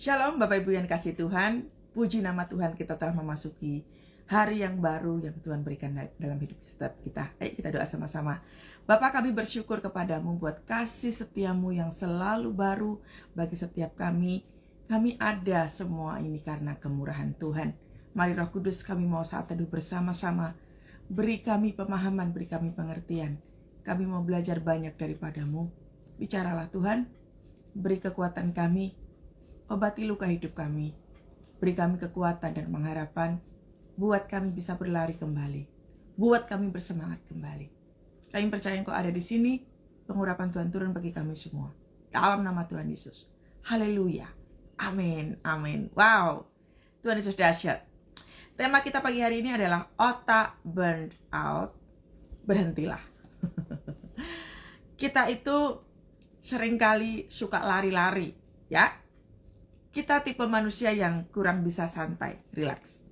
Shalom Bapak Ibu yang kasih Tuhan, puji nama Tuhan, kita telah memasuki hari yang baru yang Tuhan berikan dalam hidup setiap kita. Ayo kita doa sama-sama. Bapa, kami bersyukur kepadamu buat kasih setiamu yang selalu baru bagi setiap kami. Kami ada semua ini karena kemurahan Tuhan. Mari Roh Kudus, kami mau saat teduh bersama-sama. Beri kami pemahaman, beri kami pengertian. Kami mau belajar banyak daripadamu. Bicaralah Tuhan, beri kekuatan kami. Obati luka hidup kami, beri kami kekuatan dan pengharapan, buat kami bisa berlari kembali, buat kami bersemangat kembali. Kami percaya Engkau ada di sini, pengurapan Tuhan turun bagi kami semua. Dalam nama Tuhan Yesus. Haleluya. Amin. Amin. Wow. Tuhan Yesus dahsyat. Tema kita pagi hari ini adalah otak burned out. Berhentilah. Kita itu seringkali suka lari-lari, ya. Kita tipe manusia yang kurang bisa santai, rileks.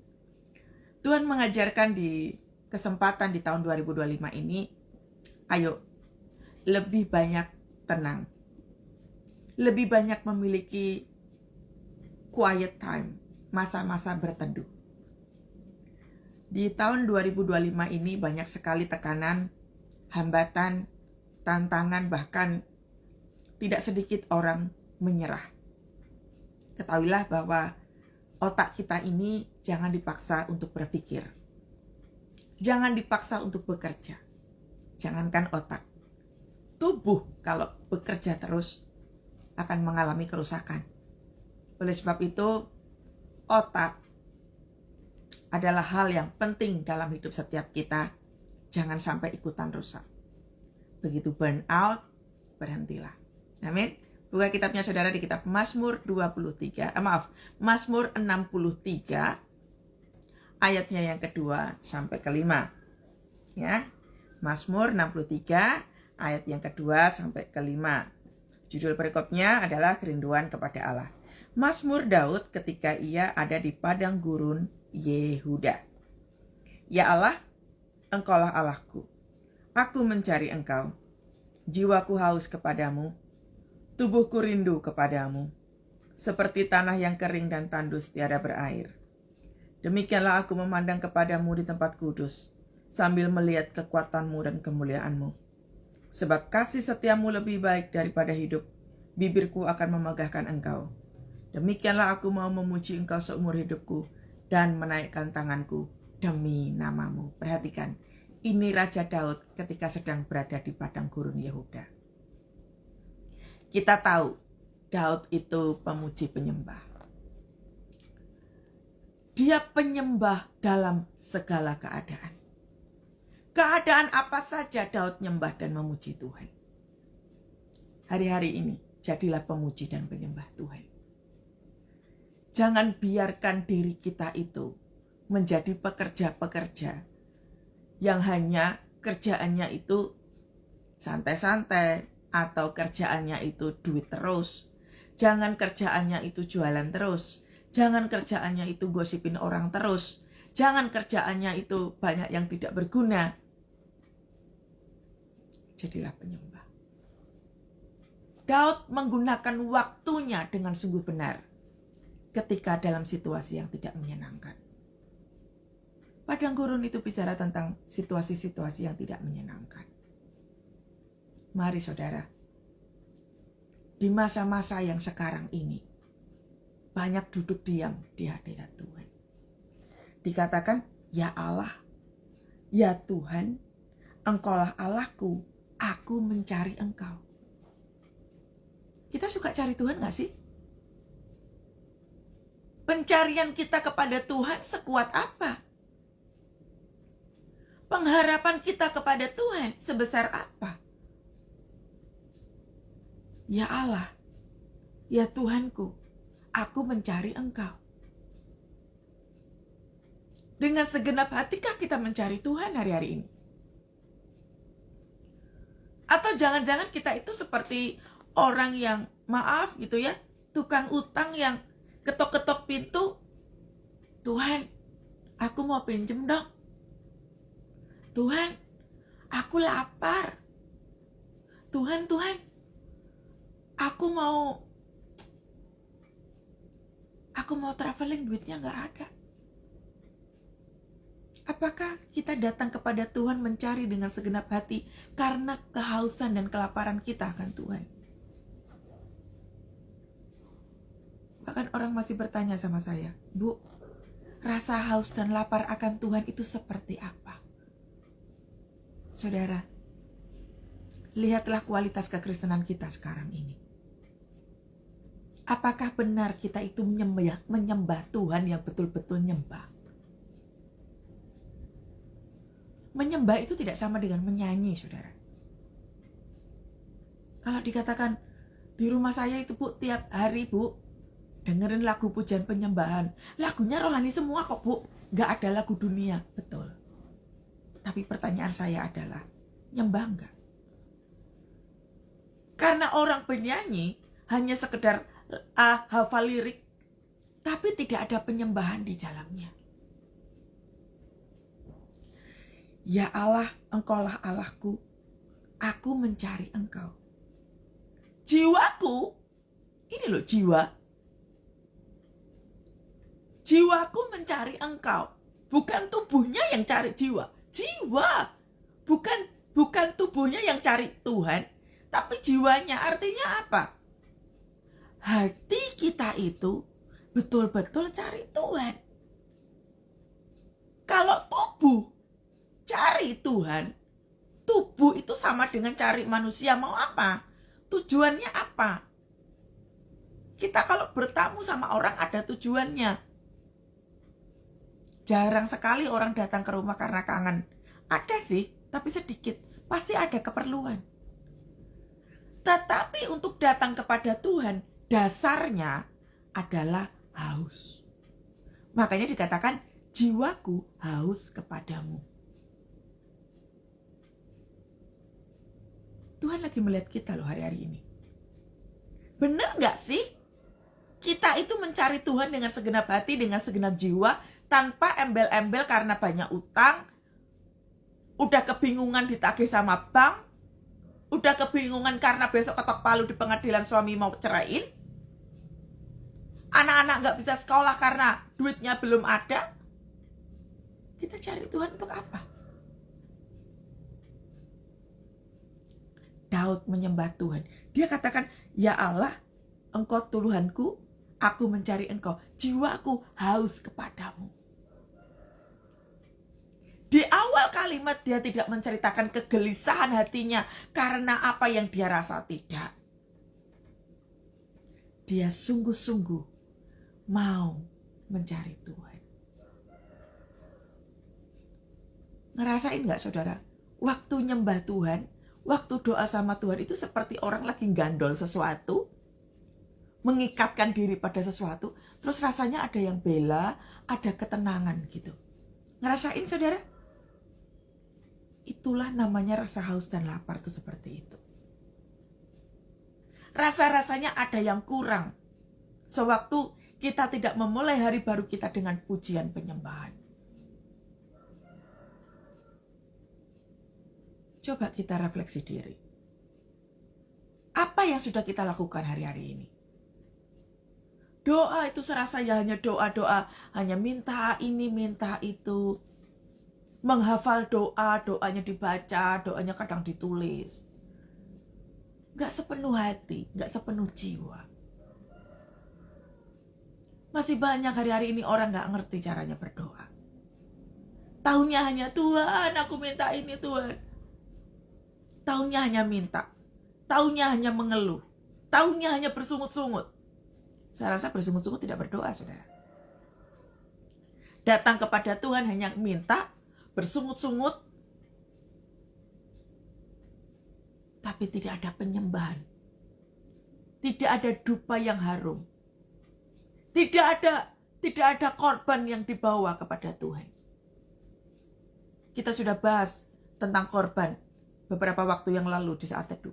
Tuhan mengajarkan di kesempatan di tahun 2025 ini, ayo lebih banyak tenang. Lebih banyak memiliki quiet time, masa-masa berteduh. Di tahun 2025 ini banyak sekali tekanan, hambatan, tantangan, bahkan tidak sedikit orang menyerah. Ketahuilah bahwa otak kita ini jangan dipaksa untuk berpikir. Jangan dipaksa untuk bekerja. Jangankan otak. Tubuh kalau bekerja terus akan mengalami kerusakan. Oleh sebab itu, otak adalah hal yang penting dalam hidup setiap kita. Jangan sampai ikutan rusak. Begitu burn out, berhentilah. Amin. Buka kitabnya saudara di kitab Mazmur 63 ayatnya yang kedua sampai kelima. Ya. Mazmur 63 ayat yang kedua sampai kelima. Judul perikopnya adalah kerinduan kepada Allah. Mazmur Daud ketika ia ada di padang gurun Yehuda. Ya Allah, Engkaulah Allahku. Aku mencari Engkau. Jiwaku haus kepadamu. Tubuhku rindu kepadamu, seperti tanah yang kering dan tandus tiada berair. Demikianlah aku memandang kepadamu di tempat kudus, sambil melihat kekuatanmu dan kemuliaanmu. Sebab kasih setiamu lebih baik daripada hidup, bibirku akan memegahkan engkau. Demikianlah aku mau memuji engkau seumur hidupku, dan menaikkan tanganku demi namamu. Perhatikan, ini Raja Daud ketika sedang berada di padang gurun Yehuda. Kita tahu Daud itu pemuji penyembah. Dia penyembah dalam segala keadaan. Keadaan apa saja Daud nyembah dan memuji Tuhan. Hari-hari ini jadilah pemuji dan penyembah Tuhan. Jangan biarkan diri kita itu menjadi pekerja-pekerja yang hanya kerjaannya itu santai-santai, atau kerjaannya itu duit terus. Jangan kerjaannya itu jualan terus. Jangan kerjaannya itu gosipin orang terus. Jangan kerjaannya itu banyak yang tidak berguna. Jadilah penyembah. Daud menggunakan waktunya dengan sungguh benar ketika dalam situasi yang tidak menyenangkan. Padang gurun itu bicara tentang situasi-situasi yang tidak menyenangkan. Mari saudara, di masa-masa yang sekarang ini, banyak duduk diam di hadirat Tuhan. Dikatakan, ya Allah, ya Tuhan, Engkaulah Allahku, aku mencari Engkau. Kita suka cari Tuhan gak sih? Pencarian kita kepada Tuhan sekuat apa? Pengharapan kita kepada Tuhan sebesar apa? Ya Allah, ya Tuhanku, aku mencari Engkau. Dengan segenap hatikah kita mencari Tuhan hari-hari ini? Atau jangan-jangan kita itu seperti orang yang, maaf gitu ya, tukang utang yang ketok-ketok pintu. Tuhan, aku mau pinjem dong. Tuhan, aku lapar. Tuhan, aku mau Aku mau traveling, duitnya nggak ada. Apakah kita datang kepada Tuhan mencari dengan segenap hati karena kehausan dan kelaparan kita akan Tuhan? Bahkan orang masih bertanya sama saya, Bu, rasa haus dan lapar akan Tuhan itu seperti apa? Saudara, lihatlah kualitas kekristenan kita sekarang ini. Apakah benar kita itu menyembah Tuhan yang betul-betul nyembah? Menyembah itu tidak sama dengan menyanyi, saudara. Kalau dikatakan, di rumah saya itu Bu, tiap hari Bu, dengerin lagu pujian penyembahan. Lagunya rohani semua kok Bu, gak ada lagu dunia. Betul. Tapi pertanyaan saya adalah, nyembah enggak? Karena orang penyanyi hanya sekedar hafal lirik, tapi tidak ada penyembahan di dalamnya. Ya Allah, Engkaulah Allahku, aku mencari Engkau. Jiwaku, ini loh jiwa. Jiwaku mencari Engkau. Bukan tubuhnya yang cari jiwa. Jiwa. Bukan tubuhnya yang cari Tuhan, tapi jiwanya. Artinya apa? Hati kita itu betul-betul cari Tuhan. Kalau tubuh cari Tuhan, tubuh itu sama dengan cari manusia. Mau apa? Tujuannya apa? Kita kalau bertamu sama orang ada tujuannya. Jarang sekali orang datang ke rumah karena kangen. Ada sih, tapi sedikit. Pasti ada keperluan. Tetapi untuk datang kepada Tuhan, dasarnya adalah haus. Makanya dikatakan, jiwaku haus kepadamu. Tuhan lagi melihat kita loh hari-hari ini. Benar gak sih? Kita itu mencari Tuhan dengan segenap hati, dengan segenap jiwa, tanpa embel-embel karena banyak utang, udah kebingungan ditagih sama bank, udah kebingungan karena besok ketok palu di pengadilan suami mau ceraiin, anak-anak gak bisa sekolah karena duitnya belum ada. Kita cari Tuhan untuk apa? Daud menyembah Tuhan. Dia katakan, ya Allah, Engkau Tuhanku, aku mencari Engkau. Jiwaku haus kepadamu. Di awal kalimat dia tidak menceritakan kegelisahan hatinya karena apa yang dia rasa, tidak. Dia sungguh-sungguh mau mencari Tuhan. Ngerasain gak saudara? Waktu nyembah Tuhan, waktu doa sama Tuhan itu seperti orang lagi gandol sesuatu, mengikatkan diri pada sesuatu, terus rasanya ada yang bela, ada ketenangan gitu. Ngerasain saudara? Itulah namanya rasa haus dan lapar tuh seperti itu. Rasa-rasanya ada yang kurang sewaktu kita tidak memulai hari baru kita dengan pujian penyembahan. Coba kita refleksi diri. Apa yang sudah kita lakukan hari-hari ini? Doa itu serasa ya hanya doa-doa, hanya minta ini, minta itu. Menghafal doa, doanya dibaca, doanya kadang ditulis. Gak sepenuh hati, gak sepenuh jiwa. Masih banyak hari-hari ini orang gak ngerti caranya berdoa. Taunya hanya, Tuhan aku minta ini Tuhan. Taunya hanya minta. Taunya hanya mengeluh. Taunya hanya bersungut-sungut. Saya rasa bersungut-sungut tidak berdoa, saudara. Datang kepada Tuhan hanya minta, bersungut-sungut, tapi tidak ada penyembahan. Tidak ada dupa yang harum. Tidak ada korban yang dibawa kepada Tuhan. Kita sudah bahas tentang korban beberapa waktu yang lalu di saat teduh.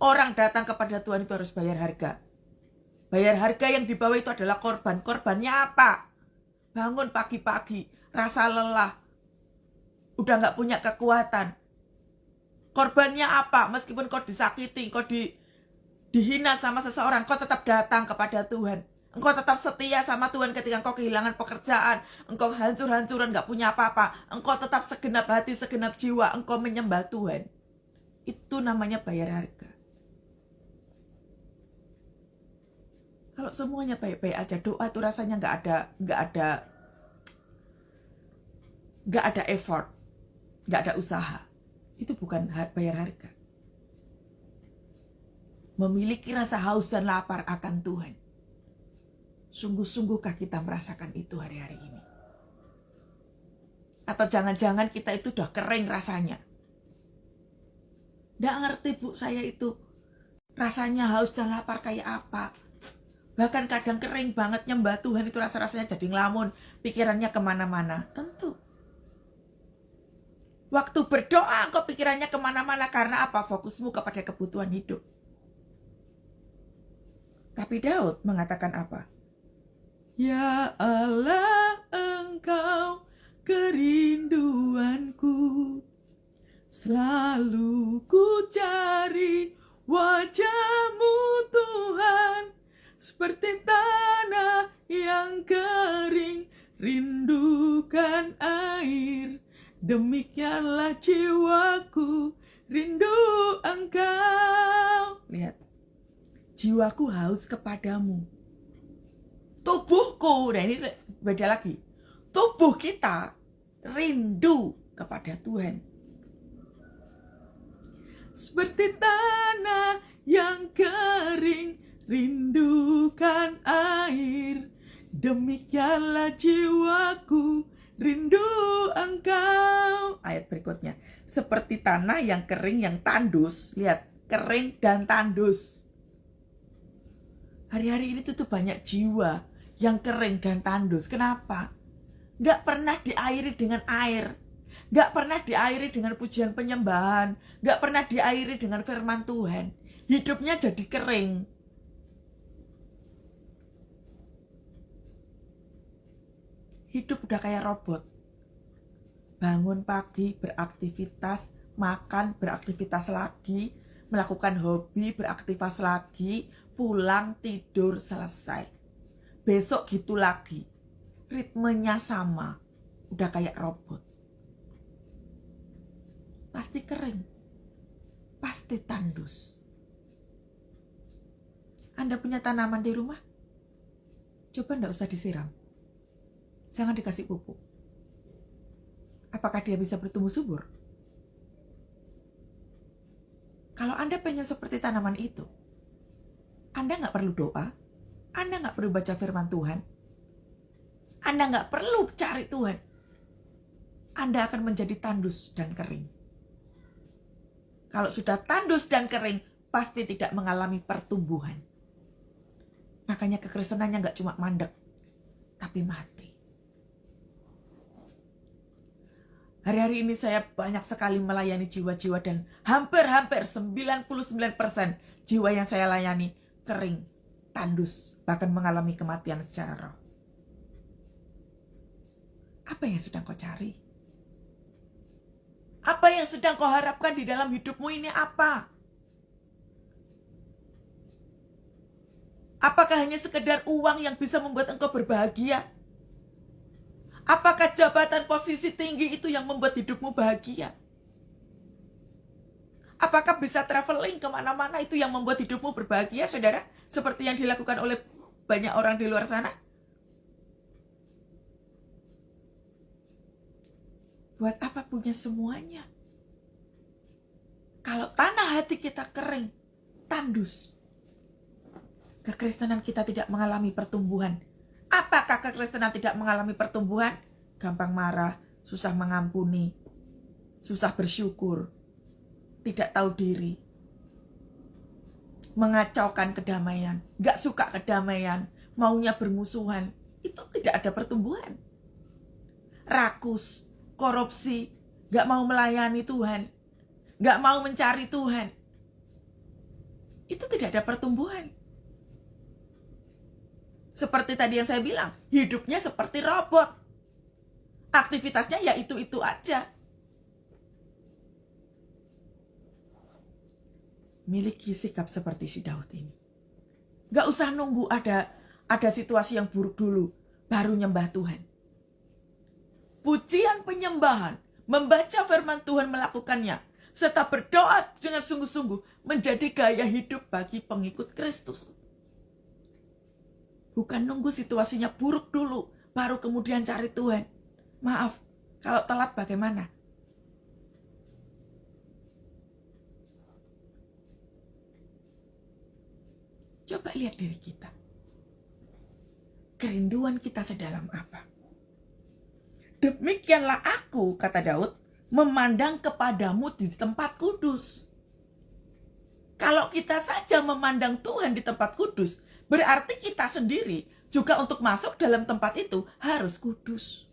Orang datang kepada Tuhan itu harus bayar harga. Bayar harga yang dibawa itu adalah korban. Korbannya apa? Bangun pagi-pagi, rasa lelah, udah gak punya kekuatan. Korbannya apa? Meskipun kau disakiti, kau dihina sama seseorang, kau tetap datang kepada Tuhan. Engkau tetap setia sama Tuhan ketika engkau kehilangan pekerjaan, engkau hancur-hancuran, gak punya apa-apa. Engkau tetap segenap hati, segenap jiwa, engkau menyembah Tuhan. Itu namanya bayar harga. Kalau semuanya baik-baik aja, doa tuh rasanya nggak ada effort, nggak ada usaha. Itu bukan bayar harga. Memiliki rasa haus dan lapar akan Tuhan. Sungguh-sungguhkah kita merasakan itu hari-hari ini? Atau jangan-jangan kita itu udah kering rasanya. Nggak ngerti Bu, saya itu rasanya haus dan lapar kayak apa. Bahkan kadang kering banget nyembah Tuhan itu rasa-rasanya jadi ngelamun. Pikirannya kemana-mana. Tentu. Waktu berdoa kok pikirannya kemana-mana. Karena apa? Fokusmu kepada kebutuhan hidup. Tapi Daud mengatakan apa? Ya Allah, Engkau kerinduanku, selalu ku cari wajah-Mu Tuhan, seperti tanah yang kering, rindukan air. Demikianlah jiwaku, rindu Engkau. Lihat, jiwaku haus kepadamu. Tubuhku, nah ini beda lagi. Tubuh kita rindu kepada Tuhan. Seperti tanah yang kering, rindukan air. Demikianlah jiwaku, rindu Engkau. Ayat berikutnya. Seperti tanah yang kering, yang tandus. Lihat, kering dan tandus. Hari-hari ini tuh banyak jiwa yang kering dan tandus. Kenapa? Gak pernah diairi dengan air. Gak pernah diairi dengan pujian penyembahan. Gak pernah diairi dengan firman Tuhan. Hidupnya jadi kering. Hidup udah kayak robot. Bangun pagi, beraktivitas, makan, beraktivitas lagi, melakukan hobi, beraktivitas lagi, pulang, tidur, selesai. Besok gitu lagi. Ritmenya sama. Udah kayak robot. Pasti kering. Pasti tandus. Anda punya tanaman di rumah? Coba nggak usah disiram. Jangan dikasih pupuk. Apakah dia bisa bertumbuh subur? Kalau Anda pengen seperti tanaman itu, Anda nggak perlu doa, Anda nggak perlu baca firman Tuhan, Anda nggak perlu cari Tuhan. Anda akan menjadi tandus dan kering. Kalau sudah tandus dan kering, pasti tidak mengalami pertumbuhan. Makanya kekristenannya nggak cuma mandek, tapi mati. Hari-hari ini saya banyak sekali melayani jiwa-jiwa dan hampir 99% jiwa yang saya layani kering, tandus, bahkan mengalami kematian secara roh. Apa yang sedang kau cari? Apa yang sedang kau harapkan di dalam hidupmu ini apa? Apakah hanya sekedar uang yang bisa membuat engkau berbahagia? Apakah jabatan posisi tinggi itu yang membuat hidupmu bahagia? Apakah bisa traveling kemana-mana itu yang membuat hidupmu berbahagia, saudara? Seperti yang dilakukan oleh banyak orang di luar sana? Buat apa punya semuanya? Kalau tanah hati kita kering, tandus, kekristenan kita tidak mengalami pertumbuhan. Apakah kekristenan tidak mengalami pertumbuhan? Gampang marah, susah mengampuni, susah bersyukur, tidak tahu diri, mengacaukan kedamaian, gak suka kedamaian, maunya bermusuhan. Itu tidak ada pertumbuhan. Rakus, korupsi, gak mau melayani Tuhan, gak mau mencari Tuhan. Itu tidak ada pertumbuhan. Seperti tadi yang saya bilang, hidupnya seperti robot. Aktivitasnya ya itu-itu aja. Miliki sikap seperti si Daud ini. Gak usah nunggu ada ada situasi yang buruk dulu, baru nyembah Tuhan. Pujian penyembahan, membaca firman Tuhan, melakukannya, serta berdoa dengan sungguh-sungguh menjadi gaya hidup bagi pengikut Kristus. Bukan nunggu situasinya buruk dulu, baru kemudian cari Tuhan. Maaf, kalau telat bagaimana? Coba lihat diri kita. Kerinduan kita sedalam apa? Demikianlah aku, kata Daud, memandang kepadamu di tempat kudus. Kalau kita saja memandang Tuhan di tempat kudus, berarti kita sendiri juga untuk masuk dalam tempat itu harus kudus.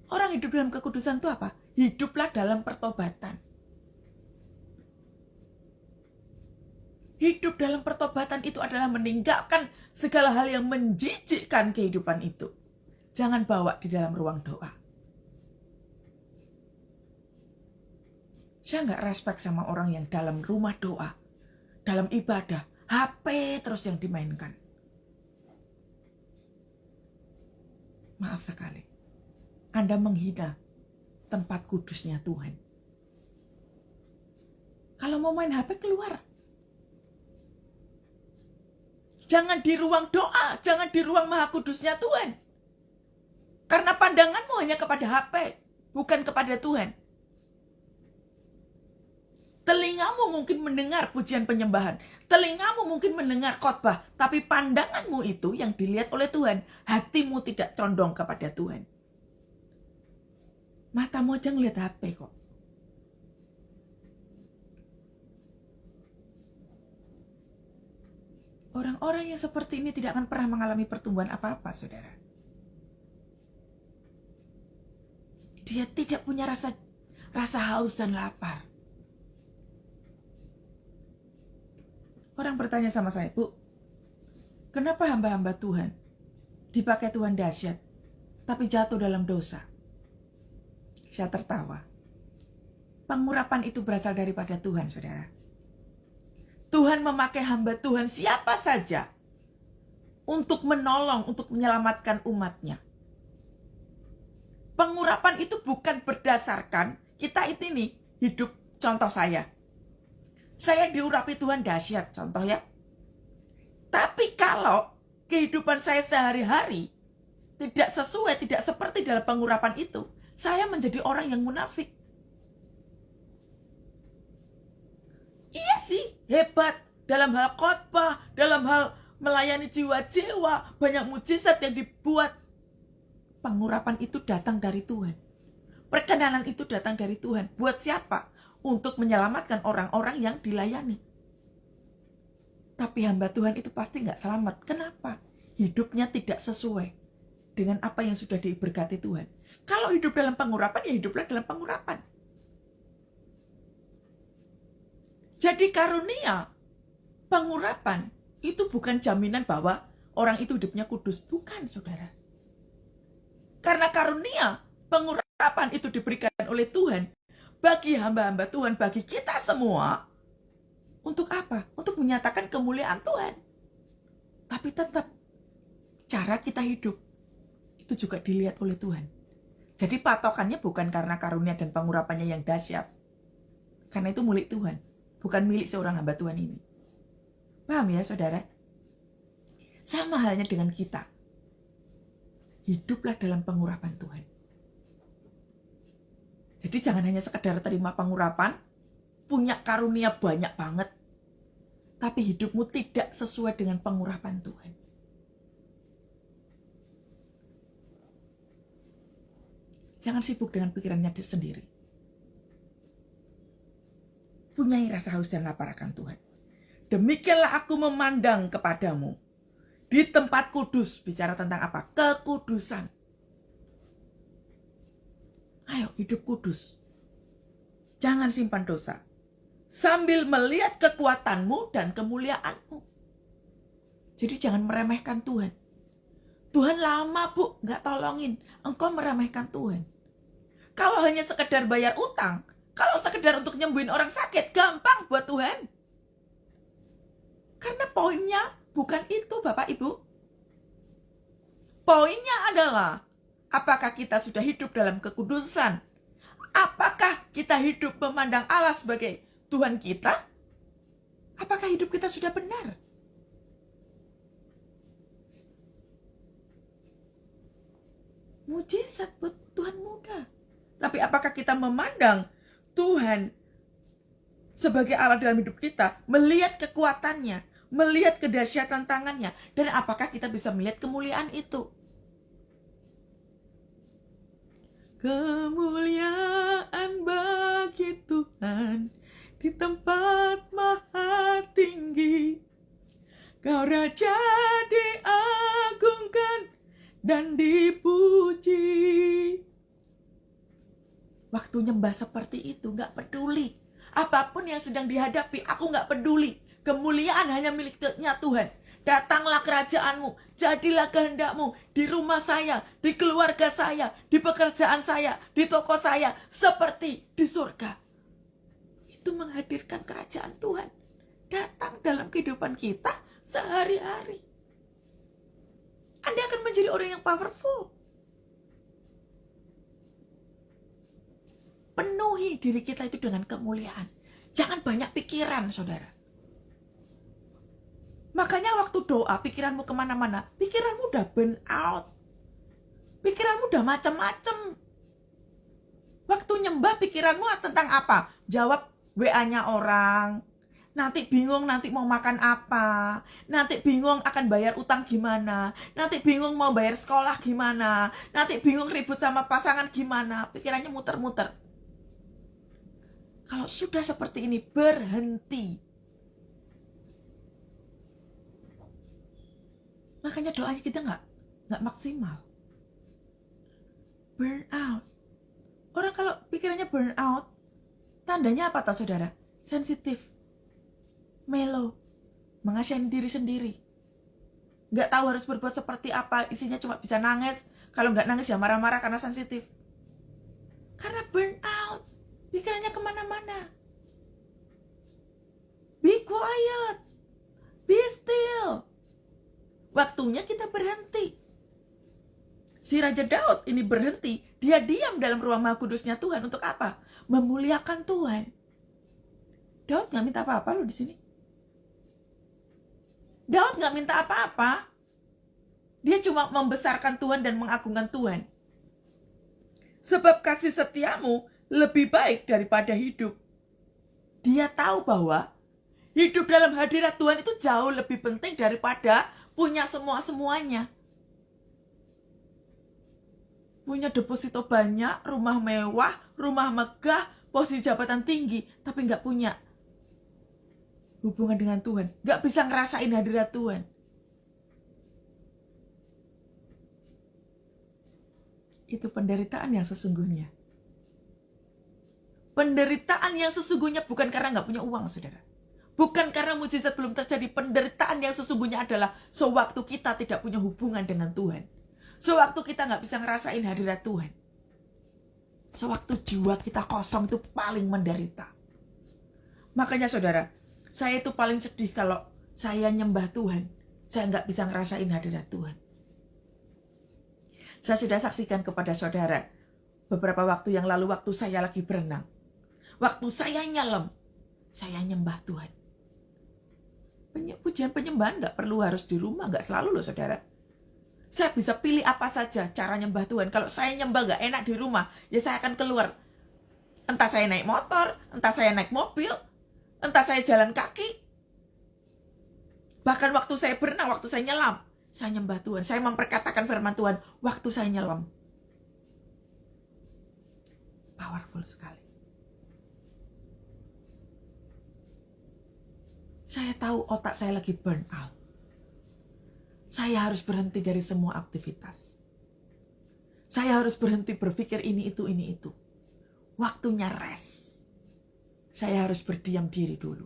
Orang hidup dalam kekudusan itu apa? Hiduplah dalam pertobatan. Hidup dalam pertobatan itu adalah meninggalkan segala hal yang menjijikkan kehidupan itu. Jangan bawa di dalam ruang doa. Saya nggak respect sama orang yang dalam rumah doa, dalam ibadah, HP terus yang dimainkan. Maaf sekali, Anda menghina tempat kudusnya Tuhan. Kalau mau main HP, keluar. Jangan di ruang doa, jangan di ruang maha kudusnya Tuhan. Karena pandanganmu hanya kepada HP, bukan kepada Tuhan. Telingamu mungkin mendengar pujian penyembahan, telingamu mungkin mendengar khotbah, tapi pandanganmu itu yang dilihat oleh Tuhan. Hatimu tidak condong kepada Tuhan. Matamu aja ngeliat HP kok. Orang-orang yang seperti ini tidak akan pernah mengalami pertumbuhan apa-apa, saudara. Dia tidak punya rasa haus dan lapar. Orang bertanya sama saya, Bu, kenapa hamba-hamba Tuhan dipakai Tuhan dahsyat, tapi jatuh dalam dosa? Saya tertawa. Pengurapan itu berasal daripada Tuhan, saudara. Tuhan memakai hamba Tuhan siapa saja untuk menolong, untuk menyelamatkan umatnya. Pengurapan itu bukan berdasarkan kita ini hidup, contoh saya. Saya diurapi Tuhan dahsyat, contoh ya. Tapi kalau kehidupan saya sehari-hari tidak sesuai, tidak seperti dalam pengurapan itu, saya menjadi orang yang munafik. Iya sih, hebat dalam hal khotbah, dalam hal melayani jiwa-jiwa, banyak mujizat yang dibuat. Pengurapan itu datang dari Tuhan. Perkenanan itu datang dari Tuhan. Buat siapa? Untuk menyelamatkan orang-orang yang dilayani. Tapi hamba Tuhan itu pasti nggak selamat. Kenapa? Hidupnya tidak sesuai dengan apa yang sudah diberkati Tuhan. Kalau hidup dalam pengurapan, ya hiduplah dalam pengurapan. Jadi karunia pengurapan itu bukan jaminan bahwa orang itu hidupnya kudus. Bukan, saudara. Karena karunia pengurapan itu diberikan oleh Tuhan bagi hamba-hamba Tuhan, bagi kita semua. Untuk apa? Untuk menyatakan kemuliaan Tuhan. Tapi tetap cara kita hidup itu juga dilihat oleh Tuhan. Jadi patokannya bukan karena karunia dan pengurapannya yang dahsyat. Karena itu milik Tuhan. Bukan milik seorang hamba Tuhan ini. Paham ya, saudara? Sama halnya dengan kita. Hiduplah dalam pengurapan Tuhan. Jadi jangan hanya sekedar terima pengurapan, punya karunia banyak banget, tapi hidupmu tidak sesuai dengan pengurapan Tuhan. Jangan sibuk dengan pikirannya sendiri. Punyai rasa haus dan lapar akan Tuhan. Demikianlah aku memandang kepadamu di tempat kudus. Bicara tentang apa? Kekudusan. Ayo hidup kudus. Jangan simpan dosa. Sambil melihat kekuatanmu dan kemuliaanmu. Jadi jangan meremehkan Tuhan. Tuhan lama, Bu, nggak tolongin. Engkau meremehkan Tuhan. Kalau hanya sekedar bayar utang, kalau sekedar untuk nyembuhin orang sakit, gampang buat Tuhan. Karena poinnya Bukan itu Bapak Ibu. Poinnya adalah, apakah kita sudah hidup dalam kekudusan? Apakah kita hidup memandang Allah sebagai Tuhan kita? Apakah hidup kita sudah benar? Mujizat buat Tuhan muda. Tapi apakah kita memandang Tuhan sebagai Allah dalam hidup kita, melihat kekuatannya, melihat kedahsyatan tangannya, dan apakah kita bisa melihat kemuliaan itu? Kemuliaan bagi Tuhan di tempat maha tinggi. Kau Raja diagungkan dan dipuji. Waktu nyembah seperti itu, gak peduli. Apapun yang sedang dihadapi, aku gak peduli. Kemuliaan hanya miliknya Tuhan. Datanglah kerajaanmu, jadilah kehendakmu di rumah saya, di keluarga saya, di pekerjaan saya, di toko saya, seperti di surga. Itu menghadirkan kerajaan Tuhan datang dalam kehidupan kita sehari-hari. Anda akan menjadi orang yang powerful. Penuhi diri kita itu dengan kemuliaan. Jangan banyak pikiran, saudara. Makanya waktu doa, pikiranmu kemana-mana. Pikiranmu udah burn out. Pikiranmu udah macam-macam. Waktu nyembah, pikiranmu tentang apa? Jawab WA-nya orang. Nanti bingung nanti mau makan apa. Nanti bingung akan bayar utang gimana. Nanti bingung mau bayar sekolah gimana. Nanti bingung ribut sama pasangan gimana. Pikirannya muter-muter. Kalau sudah seperti ini, berhenti. Makanya doanya kita nggak maksimal. Burn out. Orang kalau pikirannya burn out, tandanya apa tahu saudara? Sensitif, melo, mengasihani diri sendiri. Nggak tahu harus berbuat seperti apa, isinya cuma bisa nangis. Kalau nggak nangis ya marah-marah karena sensitif. Karena burn out, pikirannya kemana-mana. Be quiet, be still. Waktunya kita berhenti. Si Raja Daud ini berhenti. Dia diam dalam ruang maha kudusnya Tuhan. Untuk apa? Memuliakan Tuhan. Daud gak minta apa-apa loh di sini. Daud gak minta apa-apa. Dia cuma membesarkan Tuhan dan mengagungkan Tuhan. Sebab kasih setiamu lebih baik daripada hidup. Dia tahu bahwa hidup dalam hadirat Tuhan itu jauh lebih penting daripada punya semua-semuanya. Punya deposito banyak, rumah mewah, rumah megah, posisi jabatan tinggi, tapi nggak punya hubungan dengan Tuhan. Nggak bisa ngerasain hadirat Tuhan. Itu penderitaan yang sesungguhnya. Penderitaan yang sesungguhnya bukan karena nggak punya uang, saudara. Bukan karena mujizat belum terjadi. Penderitaan yang sesungguhnya adalah sewaktu kita tidak punya hubungan dengan Tuhan. Sewaktu kita nggak bisa ngerasain hadirat Tuhan. Sewaktu jiwa kita kosong, itu paling menderita. Makanya saudara, saya itu paling sedih kalau saya nyembah Tuhan. Saya nggak bisa ngerasain hadirat Tuhan. Saya sudah saksikan kepada saudara beberapa waktu yang lalu, waktu saya lagi berenang. Waktu saya nyelam, saya nyembah Tuhan. Pujian penyembahan gak perlu harus di rumah, gak selalu loh saudara. Saya bisa pilih apa saja cara nyembah Tuhan. Kalau saya nyembah gak enak di rumah, ya saya akan keluar. Entah saya naik motor, entah saya naik mobil, entah saya jalan kaki. Bahkan waktu saya berenang, waktu saya nyelam, saya nyembah Tuhan. Saya memperkatakan firman Tuhan waktu saya nyelam. Powerful sekali. Saya tahu otak saya lagi burn out. Saya harus berhenti dari semua aktivitas. Saya harus berhenti berpikir ini, itu. Waktunya rest. Saya harus berdiam diri dulu.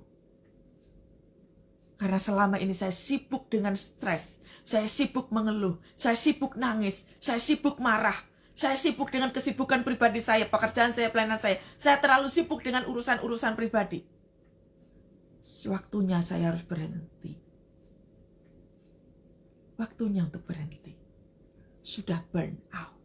Karena selama ini saya sibuk dengan stres. Saya sibuk mengeluh. Saya sibuk nangis. Saya sibuk marah. Saya sibuk dengan kesibukan pribadi saya, pekerjaan saya, pelayanan saya. Saya terlalu sibuk dengan urusan-urusan pribadi. Waktunya saya harus berhenti. waktunya untuk berhenti. Sudah burn out.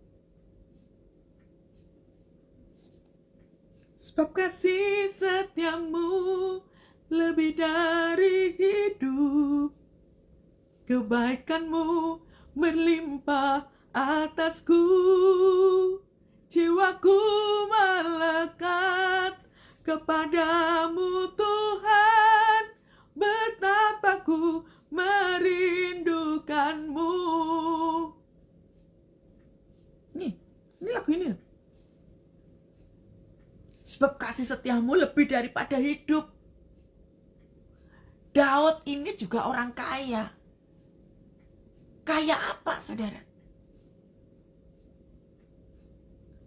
Sebab kasih setiamu lebih dari hidup, kebaikanmu berlimpah atasku. Jiwaku melekat kepadamu Tuhan, betapa ku merindukanmu. Ini lagu ini. Sebab kasih setiamu lebih daripada hidup. Daud ini juga orang kaya. Kaya apa, saudara?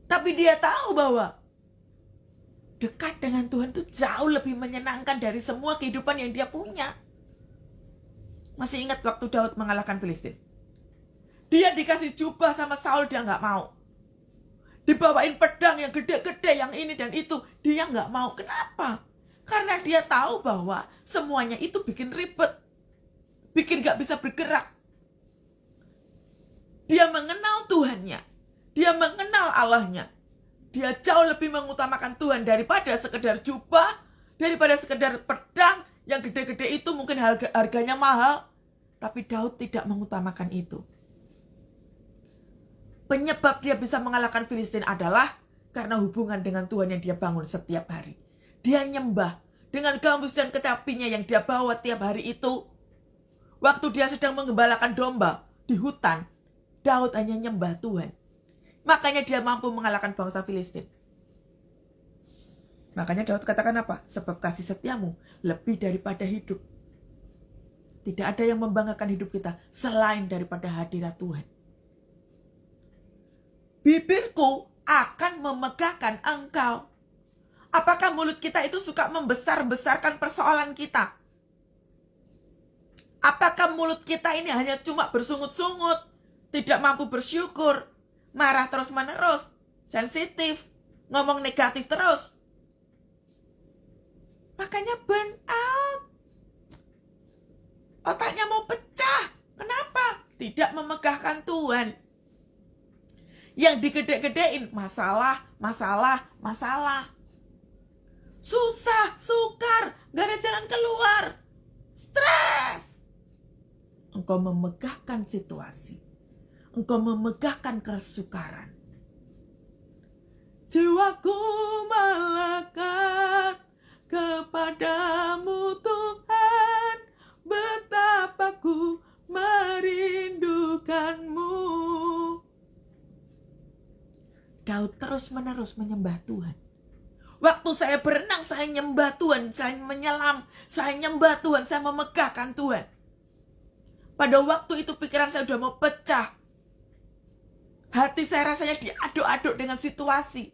Tapi dia tahu bahwa dekat dengan Tuhan itu jauh lebih menyenangkan dari semua kehidupan yang dia punya. Masih ingat waktu Daud mengalahkan Filistin? Dia dikasih jubah sama Saul, dia nggak mau. Dibawain pedang yang gede-gede, yang ini dan itu, dia nggak mau. Kenapa? Karena dia tahu bahwa semuanya itu bikin ribet, bikin nggak bisa bergerak. Dia mengenal Tuhannya, dia mengenal Allahnya. Dia jauh lebih mengutamakan Tuhan daripada sekedar jubah, daripada sekedar pedang yang gede-gede itu mungkin harganya mahal. Tapi Daud tidak mengutamakan itu. Penyebab dia bisa mengalahkan Filistin adalah karena hubungan dengan Tuhan yang dia bangun setiap hari. Dia nyembah dengan gambus dan kecapinya yang dia bawa tiap hari itu. Waktu dia sedang menggembalakan domba di hutan, Daud hanya nyembah Tuhan. Makanya dia mampu mengalahkan bangsa Filistin. Makanya Daud katakan apa? Sebab kasih setiamu lebih daripada hidup. Tidak ada yang membanggakan hidup kita selain daripada hadirat Tuhan. Bibirku akan memegahkan engkau. Apakah mulut kita itu suka membesar-besarkan persoalan kita? Apakah mulut kita ini hanya cuma bersungut-sungut, tidak mampu bersyukur, marah terus-menerus, sensitif, ngomong negatif terus? Makanya burn out. Otaknya mau pecah. Kenapa? Tidak memegahkan Tuhan. Yang digede-gedein masalah, masalah, masalah. Susah, sukar, gak ada jalan keluar. Stres. Engkau memegahkan situasi. Engkau memegahkan kesukaran. Jiwaku melekat kepadamu Tuhan, betapa ku merindukanmu. Daud terus-menerus menyembah Tuhan. Waktu saya berenang, saya nyembah Tuhan, saya menyelam, saya nyembah Tuhan, saya memegahkan Tuhan. Pada waktu itu pikiran saya sudah mau pecah. Hati saya rasanya diaduk-aduk dengan situasi.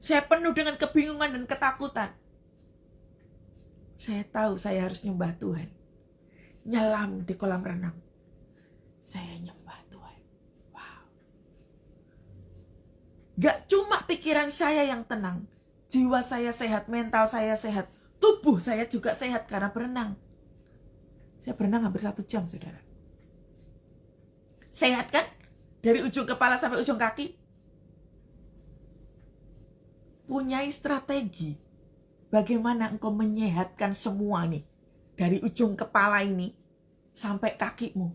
Saya penuh dengan kebingungan dan ketakutan. Saya tahu saya harus nyembah Tuhan. Nyelam di kolam renang. Saya nyembah Tuhan. Wow. Gak cuma pikiran saya yang tenang. Jiwa saya sehat, mental saya sehat. Tubuh saya juga sehat karena berenang. Saya berenang hampir 1 jam, saudara. Sehat kan? Dari ujung kepala sampai ujung kaki. Punyai strategi. Bagaimana engkau menyehatkan semua nih. Dari ujung kepala ini sampai kakimu.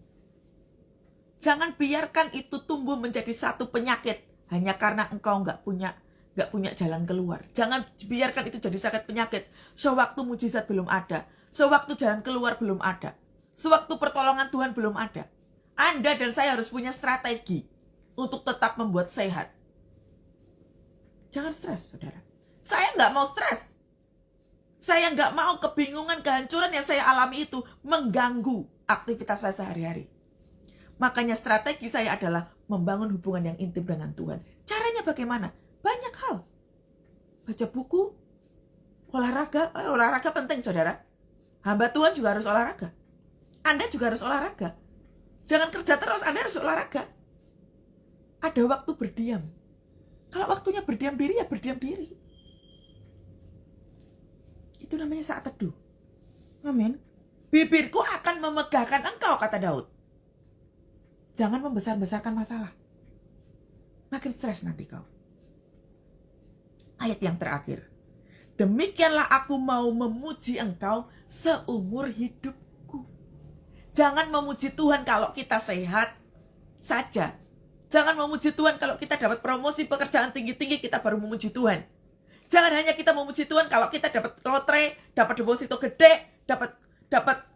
Jangan biarkan itu tumbuh menjadi satu penyakit. Hanya karena engkau nggak punya jalan keluar. Jangan biarkan itu jadi sakit penyakit. Sewaktu mujizat belum ada. Sewaktu jalan keluar belum ada. Sewaktu pertolongan Tuhan belum ada. Anda dan saya harus punya strategi untuk tetap membuat sehat. Jangan stres, saudara. Saya nggak mau stres. Saya nggak mau kebingungan, kehancuran yang saya alami itu mengganggu aktivitas saya sehari-hari. Makanya strategi saya adalah membangun hubungan yang intim dengan Tuhan. Caranya bagaimana? Banyak hal. Baca buku, olahraga penting, saudara. Hamba Tuhan juga harus olahraga. Anda juga harus olahraga. Jangan kerja terus, Anda harus olahraga. Ada waktu berdiam. Kalau waktunya berdiam diri, ya berdiam diri. Itu namanya saat teduh. Amin. Bibirku akan memegahkan engkau, kata Daud. Jangan membesar-besarkan masalah. Makin stres nanti kau. Ayat yang terakhir. Demikianlah aku mau memuji engkau seumur hidupku. Jangan memuji Tuhan kalau kita sehat saja. Jangan memuji Tuhan kalau kita dapat promosi pekerjaan tinggi-tinggi, kita baru memuji Tuhan. Jangan hanya kita memuji Tuhan kalau kita dapat lotre, dapat deposito gede, dapat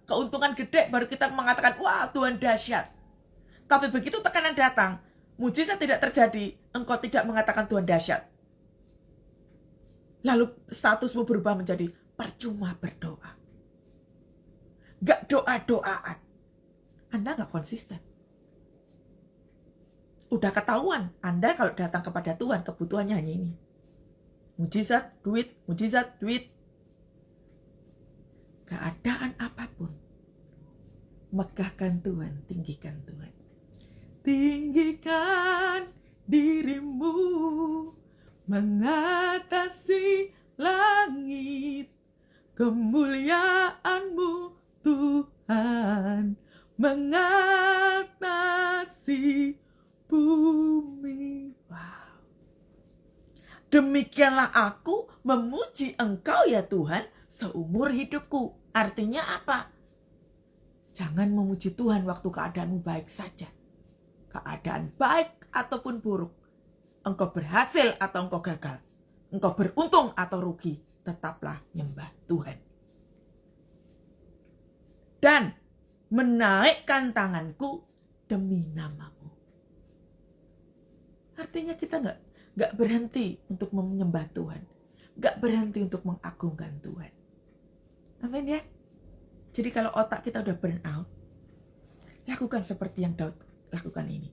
keuntungan gede, baru kita mengatakan, wah Tuhan dahsyat. Tapi begitu tekanan datang, mujizat tidak terjadi, engkau tidak mengatakan Tuhan dahsyat. Lalu statusmu berubah menjadi percuma berdoa. Gak doa-doaan. Anda gak konsisten. Udah ketahuan, Anda kalau datang kepada Tuhan, kebutuhannya hanya ini. Mujizat, duit, mujizat, duit. Keadaan apapun, megahkan Tuhan, tinggikan Tuhan. Tinggikan dirimu, mengatasi langit, kemuliaan-Mu Tuhan, mengatasi bumi. Wow. Demikianlah aku memuji Engkau ya Tuhan seumur hidupku. Artinya apa? Jangan memuji Tuhan waktu keadaanmu baik saja. Keadaan baik ataupun buruk, engkau berhasil atau engkau gagal, engkau beruntung atau rugi, tetaplah nyembah Tuhan. Dan menaikkan tanganku demi nama-Mu. Artinya kita nggak berhenti untuk menyembah Tuhan, nggak berhenti untuk mengagungkan Tuhan. Amin ya. Jadi kalau otak kita udah burn out, lakukan seperti yang Daud lakukan ini.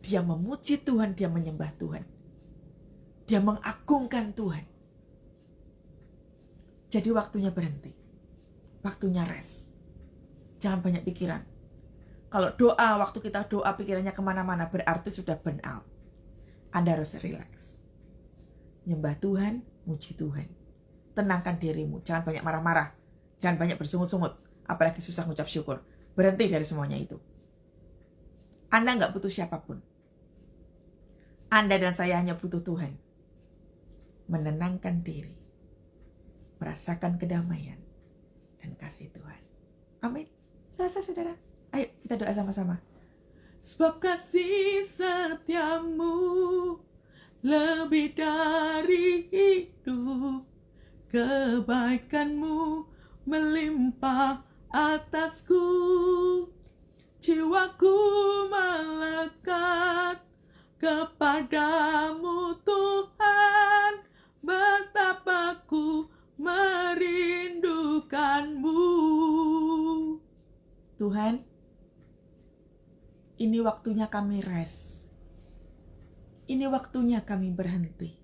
Dia memuji Tuhan, dia menyembah Tuhan. Dia mengagungkan Tuhan. Jadi waktunya berhenti. Waktunya rest. Jangan banyak pikiran. Kalau doa, waktu kita doa pikirannya kemana-mana, berarti sudah burn out. Anda harus relax. Nyembah Tuhan, muji Tuhan. Tenangkan dirimu, jangan banyak marah-marah. Jangan banyak bersungut-sungut, apalagi susah ngucap syukur. Berhenti dari semuanya itu. Anda nggak butuh siapapun. Anda dan saya hanya butuh Tuhan. Menenangkan diri. Merasakan kedamaian. Dan kasih Tuhan. Amin. Selesai saudara. Ayo kita doa sama-sama. Sebab kasih setiamu lebih dari hidup. Kebaikanmu melimpah atasku. Jiwaku melekat kepadamu Tuhan, betapa ku merindukanmu. Tuhan, ini waktunya kami rest. Ini waktunya kami berhenti.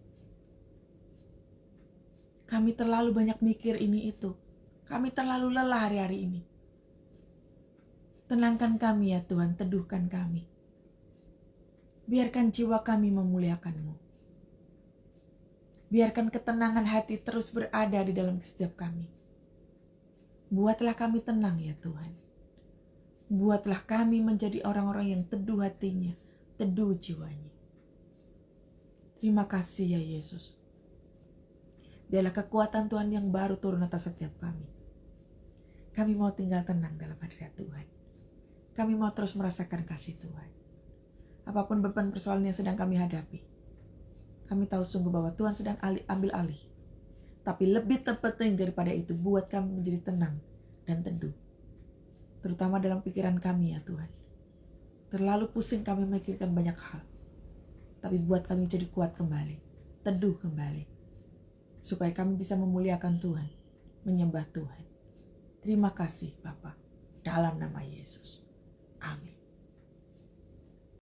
Kami terlalu banyak mikir ini itu. Kami terlalu lelah hari-hari ini. Tenangkan kami ya Tuhan, teduhkan kami. Biarkan jiwa kami memuliakan-Mu. Biarkan ketenangan hati terus berada di dalam setiap kami. Buatlah kami tenang ya Tuhan. Buatlah kami menjadi orang-orang yang teduh hatinya, teduh jiwanya. Terima kasih ya Yesus. Biarlah kekuatan Tuhan yang baru turun atas setiap kami. Kami mau tinggal tenang dalam hadirat Tuhan. Kami mau terus merasakan kasih Tuhan. Apapun beban persoalan yang sedang kami hadapi, kami tahu sungguh bahwa Tuhan sedang ambil alih. Tapi lebih terpenting daripada itu, buat kami menjadi tenang dan teduh. Terutama dalam pikiran kami ya Tuhan. Terlalu pusing kami memikirkan banyak hal. Tapi buat kami jadi kuat kembali, teduh kembali. Supaya kami bisa memuliakan Tuhan, menyembah Tuhan. Terima kasih Bapa, dalam nama Yesus. Amin.